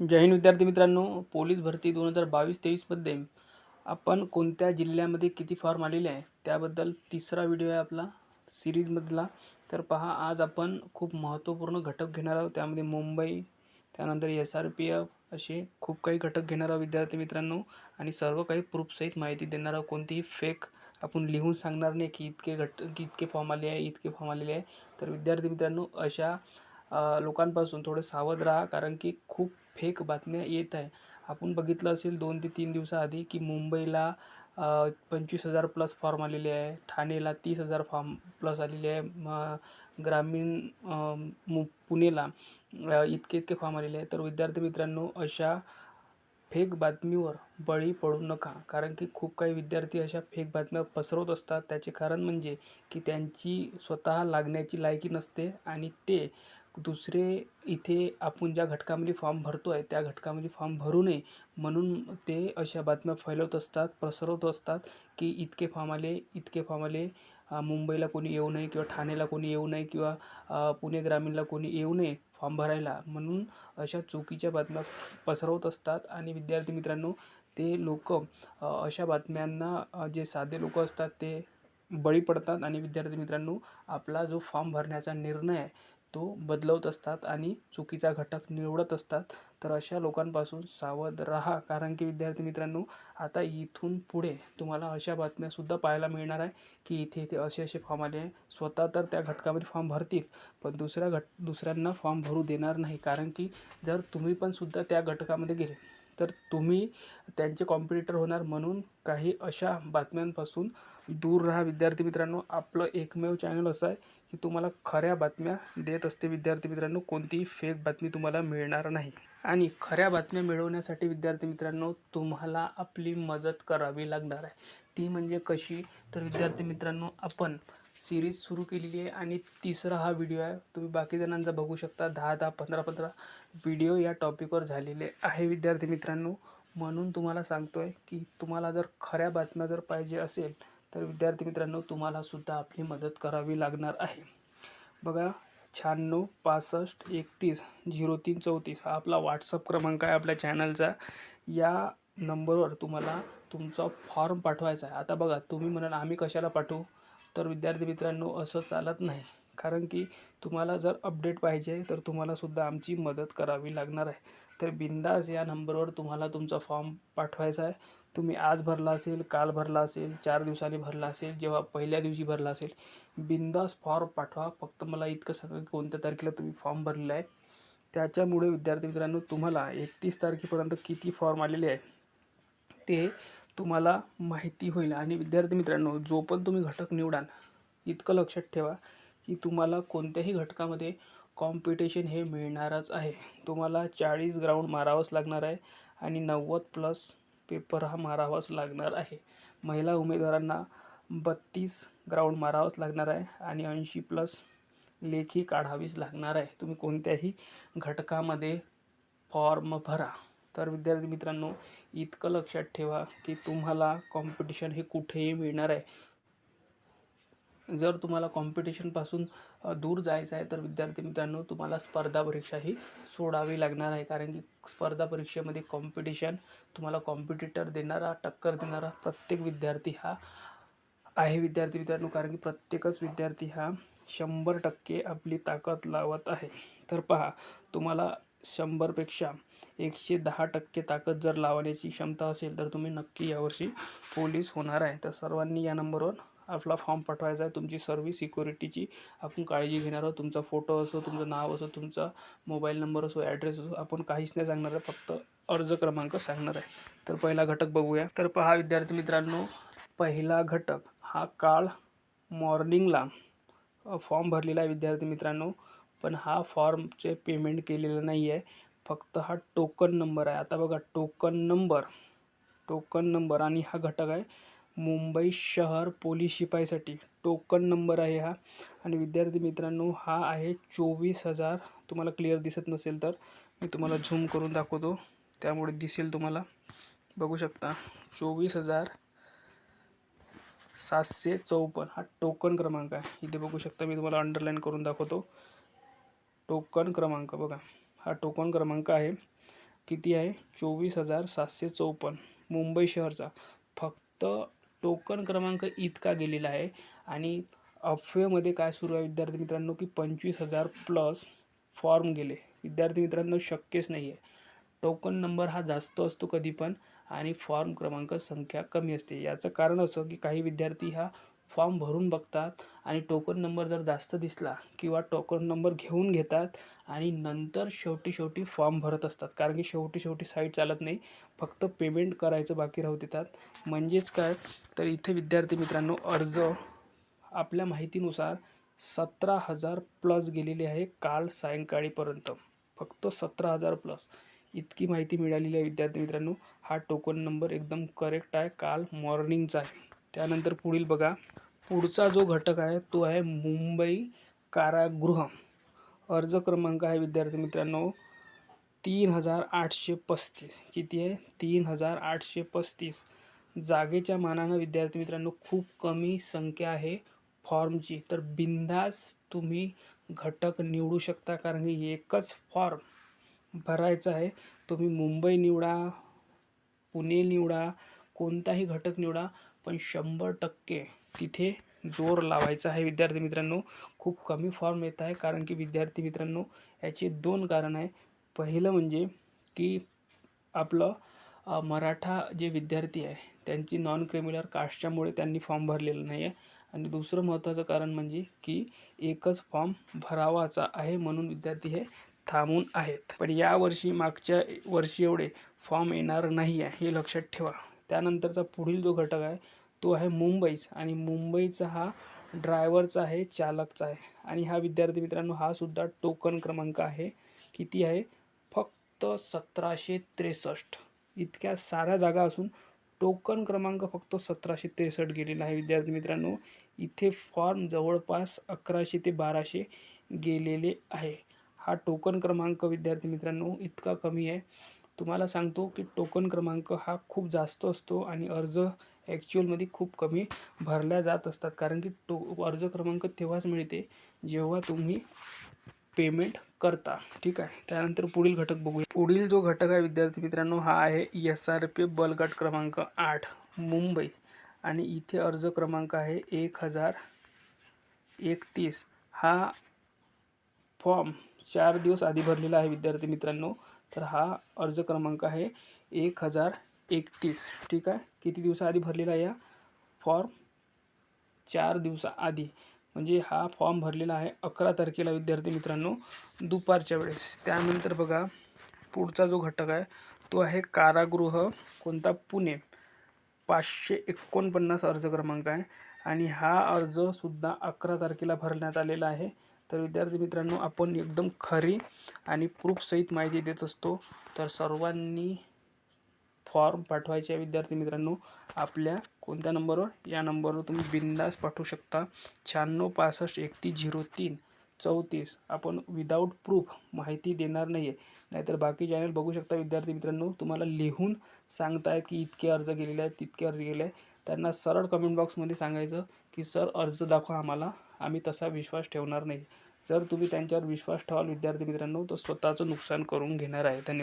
जय हिंद विद्यार्थी मित्रांनो, पोलीस भरती 2022-23 मध्ये आपण कोणत्या जिल्ह्यामध्ये किती फॉर्म आलेले आहे त्याबद्दल तिसरा व्हिडिओ आहे आपला सिरीजमधला. तर पहा, आज आपण खूप महत्त्वपूर्ण घटक घेणार आहोत. त्यामध्ये मुंबई, त्यानंतर SRPF असे खूप काही घटक घेणार आहोत विद्यार्थी मित्रांनो, आणि सर्व काही प्रूफसहित माहिती देणार आहोत. कोणतीही फेक आपण लिहून सांगणार नाही की इतके फॉर्म आले आहे, इतके फॉर्म आलेले आहे. तर विद्यार्थी मित्रांनो, अशा लोकांपासून थोडे सावध राहा, कारण की खूप फेक बातम्या येत आहे. आपण बघितलं असेल 2 ते 3 दिवसाआधी की मुंबईला 25,000 प्लस फॉर्म आलेले आहे, ठाणेला 30,000 फॉर्म प्लस आलेले आहे, ग्रामीण पुणेला इतके इतके फॉर्म आलेले आहे. तर विद्यार्थी मित्रांनो, अशा फेक बातमीवर बळी पडू नका, कारण की खूप काही विद्यार्थी अशा फेक बातम्या पसरवत असतात. त्याचे कारण म्हणजे की त्यांची स्वतः लागण्याची लायकी नसते आणि ते दुसरे इथे आपण ज्या घटकामध्ये फॉर्म भरतो आहे त्या घटकामध्ये फॉर्म भरू नये म्हणून ते अशा बातम्या फैलवत असतात, पसरवत असतात की इतके फॉर्म आले, इतके फॉर्म आले, मुंबईला कोणी येऊ नये किंवा ठाणेला कोणी येऊ नये किंवा पुणे ग्रामीणला कोणी येऊ नये फॉर्म भरायला, म्हणून अशा चुकीच्या बातम्या पसरवत असतात. आणि विद्यार्थी मित्रांनो, ते लोक अशा बातम्यांना जे साधे लोक असतात ते बळी पडतात आणि विद्यार्थी मित्रांनो, आपला जो फॉर्म भरण्याचा निर्णय आहे तो बदलवत असतात आणि चुकीचा घटक निवडत असतात. तर अशा लोकांपासून सावध राहा, कारण की विद्यार्थी मित्रांनो, आता इथून पुढे तुम्हाला अशा बातम्यासुद्धा पाहायला मिळणार आहे की इथे इथे असे असे फॉर्म आले आहे. स्वतः तर त्या घटकामध्ये फॉर्म भरतील, पण दुसऱ्यांना फॉर्म भरू देणार नाही, कारण की जर तुम्ही पण सुद्धा त्या घटकामध्ये गेले तर तुम्ही त्यांचे कॉम्पिटिटर होणार. म्हणून काही अशा बातम्यांपासून दूर राहा विद्यार्थी मित्रांनो. आपलं एकमेव चॅनल असं आहे की तुम्हाला खऱ्या बातम्या देत असते विद्यार्थी मित्रांनो, कोणतीही फेक बातमी तुम्हाला मिळणार नाही. आणि खऱ्या बातम्या मिळवण्यासाठी विद्यार्थी मित्रांनो, तुम्हाला आपली मदत करावी लागणार आहे. ती म्हणजे कशी? तर विद्यार्थी मित्रांनो, आपण सिरीज सुरू केलेली आहे आणि तिसरा हा व्हिडिओ आहे. तुम्ही बाकी जणांचा बघू शकता, 10-10, 15-15 व्हिडिओ या टॉपिकवर झालेले आहे विद्यार्थी मित्रांनो. म्हणून तुम्हाला सांगतोय की तुम्हाला जर खऱ्या बातम्या जर पाहिजे असेल तर विद्यार्थी मित्रांनो, तुम्हाला सुद्धा आपली मदत करावी लागणार आहे. बघा, 96 65 31 03 34 हा आपला व्हॉट्सअप क्रमांक आहे आपल्या चॅनलचा. या नंबरवर तुम्हाला तुमचा फॉर्म पाठवायचा आहे. आता बघा, तुम्ही म्हणाल आम्ही कशाला पाठवू? तर विद्यार्थी मित्रांनो, असं चालत नाही, कारण की तुम्हाला जर अपडेट पाहिजे तर तुम्हाला सुद्धा आमची मदत करावी लागणार आहे. तर बिंदास या नंबरवर तुम्हाला तुमचा फॉर्म पाठवायचा आहे. तुम्ही आज भरला असेल, काल भरला असेल, 4 दिवसांनी भरला असेल, जेव्हा पहिल्या दिवशी भरला असेल, बिंदास फॉर्म पाठवा. फक्त मला इतकं सांगा की कोणत्या तारखेला तुम्ही फॉर्म भरलेला आहे. त्याच्यामुळे विद्यार्थी मित्रांनो, तुम्हाला 31 तारखेपर्यंत किती फॉर्म आलेले आहे ते तुम्हाला माहिती होईल. आणि विद्यार्थी मित्रांनो, जो पण तुम्ही घटक निवडाल, इतकं लक्षात ठेवा की तुम्हाला कोणत्याही घटकामध्ये कॉम्पिटिशन हे मिळणारच आहे. तुम्हाला 40 ग्राउंड मारावंच लागणार आहे आणि 90 प्लस पेपर हा मारावाच लागणार आहे. महिला उमेदवारांना 32 ग्राउंड मारावंच लागणार आहे आणि 80 प्लस लेखी काढावीच लागणार आहे. तुम्ही कोणत्याही घटकामध्ये फॉर्म भरा. तर विद्यार्थी मित्रांनो, इतकं लक्षात ठेवा की तुम्हाला कॉम्पिटिशन हे कुठेही मिळणार आहे. जर तुम्हाला कॉम्पिटिशनपासून दूर जायचं आहे तर विद्यार्थी मित्रांनो, तुम्हाला स्पर्धा परीक्षा ही सोडावी लागणार आहे, कारण की स्पर्धा परीक्षेमध्ये कॉम्पिटिशन, तुम्हाला कॉम्पिटिटर देणारा, टक्कर देणारा प्रत्येक विद्यार्थी हा आहे विद्यार्थी मित्रांनो, कारण की प्रत्येकच विद्यार्थी हा 100% आपली ताकद लावत आहे. तर पहा, तुम्हाला 100पेक्षा 110% ताकद जर लावण्याची क्षमता असेल तर तुम्ही नक्की यावर्षी पोलीस होणार आहे. तर सर्वांनी या नंबरवर आपला फॉर्म पाठवायचा आहे. तुमची सर्व सिक्युरिटीची आपण काळजी घेणार आहोत. तुमचा फोटो असो, तुमचं नाव असो, तुमचा मोबाईल नंबर असो, ॲड्रेस असो, आपण काहीच नाही सांगणार आहे, फक्त अर्ज क्रमांक सांगणार आहे. तर पहिला घटक बघूया. तर पहा विद्यार्थी मित्रांनो, पहिला घटक हा काल मॉर्निंगला फॉर्म भरलेला आहे विद्यार्थी मित्रांनो, पण हा फॉर्मचे पेमेंट केलेलं नाही आहे. फक्त हा टोकन नंबर आहे. आता बघा, टोकन नंबर आणि हा घटक आहे मुंबई शहर पोलीस शिपाईसाठी. टोकन नंबर आहे हा. आणि विद्यार्थी मित्रांनो, हा आहे 24,000. तुम्हाला क्लिअर दिसत नसेल तर मी तुम्हाला झूम करून दाखवतो, त्यामुळे दिसेल तुम्हाला. बघू शकता, 24,754 हा टोकन क्रमांक आहे. इथे बघू शकता, मी तुम्हाला अंडरलाईन करून दाखवतो. टोकन क्रमांक बघा, हा टोकन क्रमांक आहे किती आहे 24,754 मुंबई शहरचा. फक्त टोकन क्रमांक इतका गेलेला आहे. आणि अफवेमध्ये काय सुरू आहे विद्यार्थी मित्रांनो, की 25,000 प्लस फॉर्म गेले. विद्यार्थी मित्रांनो शक्यच नाही आहे. टोकन नंबर हा जास्त असतो कधी पण आणि फॉर्म क्रमांक संख्या कमी असते. याचं कारण असं की काही विद्यार्थी हा फॉर्म भरून बघतात आणि टोकन नंबर जर जास्त दिसला किंवा टोकन नंबर घेऊन घेतात आणि नंतर शेवटी फॉर्म भरत असतात. कारण की शेवटी साईट चालत नाही, फक्त पेमेंट करायचं बाकी राहू देतात. म्हणजेच काय, तर इथे विद्यार्थी मित्रांनो अर्ज आपल्या माहितीनुसार 17,000 प्लस गेलेले आहे काल सायंकाळीपर्यंत. फक्त 17,000 प्लस इतकी माहिती मिळालेली आहे विद्यार्थी मित्रांनो. हा टोकन नंबर एकदम करेक्ट आहे, काल मॉर्निंगचा आहे. त्यानंतर पुढील बघा, पुढचा जो घटक आहे तो आहे मुंबई कारागृह. अर्ज क्रमांक आहे विद्यार्थी मित्रांनो 3,835. किती आहे 3,835. जागेच्या मानानं विद्यार्थी मित्रांनो खूप कमी संख्या आहे फॉर्मची. तर बिनधास्त तुम्ही घटक निवडू शकता, कारण की एकच फॉर्म भरायचा आहे. तुम्ही मुंबई निवडा, पुणे निवडा, कोणताही घटक निवडा, पण 100% तिथे जोर लावायचा आहे विद्यार्थी मित्रांनो. खूप कमी फॉर्म येत आहे, कारण की विद्यार्थी मित्रांनो याचे 2 कारण आहे. पहिलं म्हणजे की आपलं मराठा जे विद्यार्थी आहे त्यांची नॉन क्रिमिनल कास्टच्यामुळे त्यांनी फॉर्म भरलेला नाही आहे. आणि दुसरं महत्त्वाचं कारण म्हणजे की एकच फॉर्म भरावाचा आहे, म्हणून विद्यार्थी हे थांबून आहेत. पण यावर्षी मागच्या वर्षी एवढे फॉर्म येणार नाही आहे, हे लक्षात ठेवा. त्यानंतरचा पुढील जो घटक आहे तो आहे मुंबईच. आणि मुंबईचा हा ड्रायव्हरचा आहे, चालकचा आहे. आणि हा विद्यार्थी मित्रांनो हा सुद्धा टोकन क्रमांक आहे. किती आहे फक्त 1763. इतक्या साऱ्या जागा असून टोकन क्रमांक फक्त 1763 गेलेला आहे विद्यार्थी मित्रांनो. इथे फॉर्म जवळपास 1100 ते 1200 गेलेले आहे. हा टोकन क्रमांक विद्यार्थी मित्रांनो इतका कमी आहे. तुम्हाला सांगतो की टोकन क्रमांक हा खूप जास्त असतो आणि अर्ज ॲक्च्युअलमध्ये खूप कमी भरल्या जात असतात. कारण की अर्ज क्रमांक तेव्हाच मिळते जेव्हा तुम्ही पेमेंट करता. ठीक आहे. त्यानंतर पुढील घटक बघूया. पुढील जो घटक आहे विद्यार्थी मित्रांनो हा आहे SRP बलगट क्रमांक 8 मुंबई. आणि इथे अर्ज क्रमांक आहे 1031. हा फॉर्म 4 दिवस आधी भरलेला आहे विद्यार्थी मित्रांनो. तर हा अर्ज क्रमांक आहे 1031. ठीक आहे. किती दिवसाआधी भरलेला आहे हा फॉर्म? 4 दिवसाआधी. म्हणजे हा फॉर्म भरलेला आहे 11 तारखेला विद्यार्थी मित्रांनो दुपारच्या वेळेस. त्यानंतर बघा पुढचा जो घटक आहे तो आहे कारागृह. कोणता? पुणे. 549 अर्ज क्रमांक आहे आणि हा अर्जसुद्धा 11 तारखेला भरण्यात आलेला आहे. तर विद्यार्थी मित्रांनो आपण एकदम खरी आणि प्रूफसहित माहिती देत असतो. तर सर्वांनी फॉर्म पाठवायचे आहे विद्यार्थी मित्रांनो. आपल्या कोणत्या नंबरवर? या नंबरवर तुम्ही बिनधास्त पाठवू शकता. 9665610334. आपण विदाऊट प्रूफ माहिती देणार नाही आहे. नाहीतर बाकी चॅनल बघू शकता विद्यार्थी मित्रांनो तुम्हाला लिहून सांगतायत की इतके अर्ज गेलेले आहेत, तितके अर्ज गेले आहे. त्यांना सरळ कमेंट बॉक्समध्ये सांगायचं की सर अर्ज दाखवा आम्हाला, आम्ही तसा विश्वास ठेवणार नाही. जर तुम्ही त्यांच्यावर विश्वास ठेवाल विद्यार्थी मित्रांनो तर स्वतःचं नुकसान करून घेणार आहे. धन्यवाद.